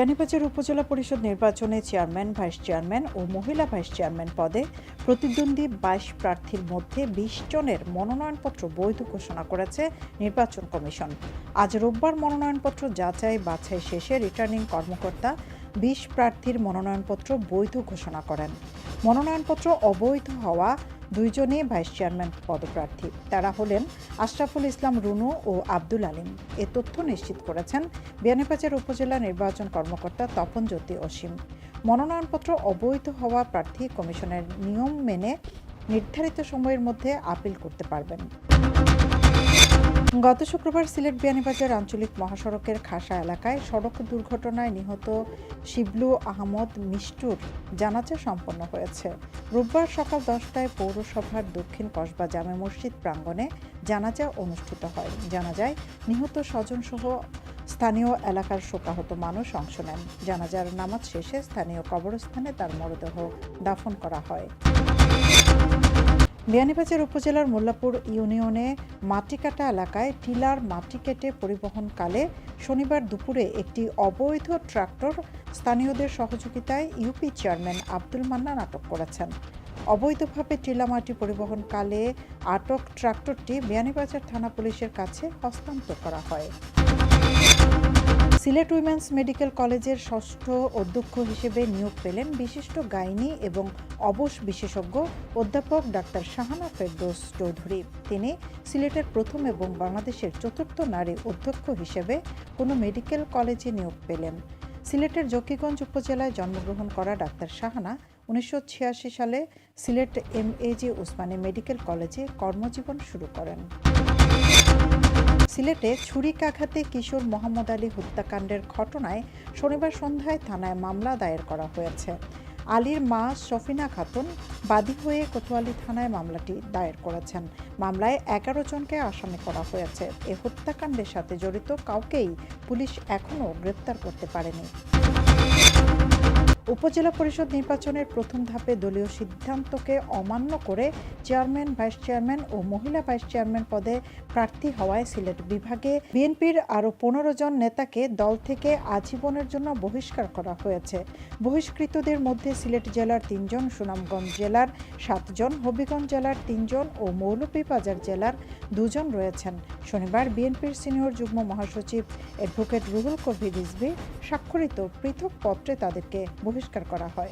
বিয়ানীবাজার উপজেলা পরিষদ নির্বাচনে চেয়ারম্যান, ভাইস চেয়ারম্যান ও মহিলা ভাইস চেয়ারম্যান পদে প্রতিদ্বন্দ্বী ২২ প্রার্থীর মধ্যে ২০ জনের মনোনয়নপত্র বৈধ ঘোষণা করেছে নির্বাচন কমিশন। আজ রোববার মনোনয়নপত্র যাচাই বাছাই শেষে রিটার্নিং কর্মকর্তা ২০ প্রার্থীর মনোনয়নপত্র বৈধ ঘোষণা করেন। মনোনয়নপত্র অবৈধ হওয়া দুইজনই ভাইস চেয়ারম্যান পদপ্রার্থী। তারা হলেন আশরাফুল ইসলাম রুনু ও আব্দুল আলিম। এ তথ্য নিশ্চিত করেছেন বিয়ানীবাজার উপজেলা নির্বাচন কর্মকর্তা তপন জ্যোতি অসীম। মনোনয়নপত্র অবৈধ হওয়া প্রার্থী কমিশনের নিয়ম মেনে নির্ধারিত সময়ের মধ্যে আপিল করতে পারবেন। গত শুক্রবার সিলেট বিয়ানীবাজার আঞ্চলিক মহাসড়কের খাসা এলাকায় সড়ক দুর্ঘটনায় নিহত শিবলু আহমদ মিষ্টুর জানাজা সম্পন্ন হয়েছে। রোববার সকাল 10টায় পৌরসভার দক্ষিণ কসবা জামে মসজিদ প্রাঙ্গণে জানাজা অনুষ্ঠিত হয়। জানাজায় নিহত স্বজনসহ স্থানীয় এলাকার শোকাহত মানুষ অংশ নেন। জানাজার নামাজ শেষে স্থানীয় কবরস্থানে তার মরদেহ দাফন করা হয়। বিয়ানীবাজার উপজেলার মোল্লাপুর ইউনিয়নে মাটিকাটা এলাকায় টিলার মাটি কেটে পরিবহনকালে শনিবার দুপুরে একটি অবৈধ ট্রাক্টর স্থানীয়দের সহযোগিতায় ইউপি চেয়ারম্যান আব্দুল মান্নান আটক করেছেন। অবৈধভাবে টিলা মাটি পরিবহনকালে আটক ট্রাক্টরটি বিয়ানীবাজার থানা পুলিশের কাছে হস্তান্তর করা হয়। সিলেট উইমেন্স মেডিকেল কলেজের ষষ্ঠ অধ্যক্ষ হিসেবে নিয়োগ পেলেন বিশিষ্ট গাইনি এবং অবশ বিশেষজ্ঞ অধ্যাপক ডাক্তার শাহানা ফেরদৌস চৌধুরী। তিনি সিলেটের প্রথম এবং বাংলাদেশের চতুর্থ নারী অধ্যক্ষ হিসেবে কোনো মেডিকেল কলেজে নিয়োগ পেলেন। সিলেটের জকিগঞ্জ উপজেলায় জন্মগ্রহণ করা ডাক্তার শাহানা 1986 সালে সিলেট এমএজি ওসমানী মেডিকেল কলেজে কর্মজীবন শুরু করেন। সিলেটে ছুরিকাঘাতে কিশোর মোহাম্মদ আলী হত্যাকাণ্ডের ঘটনায় শনিবার সন্ধ্যায় থানায় মামলা দায়ের করা হয়েছে। আলীর মা সফিনা খাতুন বাদী হয়ে কোতোয়ালি থানায় মামলাটি দায়ের করেছেন। মামলায় 11 জনকে আসামি করা হয়েছে। এ হত্যাকাণ্ডের সাথে জড়িত কাউকেই পুলিশ এখনও গ্রেপ্তার করতে পারেনি। উপজেলা পরিষদ নির্বাচনের প্রথম ধাপে দলীয় সিদ্ধান্তকে অমান্য করে চেয়ারম্যান, ভাইস চেয়ারম্যান ও মহিলা ভাইস চেয়ারম্যান পদে প্রার্থী হওয়ায় সিলেট বিভাগে বিএনপির আরও 15 জন নেতাকে দল থেকে আজীবনের জন্য বহিষ্কার করা হয়েছে। বহিষ্কৃতদের মধ্যে সিলেট জেলার 3 জন, সুনামগঞ্জ জেলার 7 জন, হবিগঞ্জ জেলার 3 জন ও মৌলভীবাজার জেলার 2 জন রয়েছেন। শনিবার বিএনপির সিনিয়র যুগ্ম মহাসচিব অ্যাডভোকেট রুহুল কবির রিজভী স্বাক্ষরিত পৃথক পত্রে তাদেরকে বহিষ্কার করা হয়।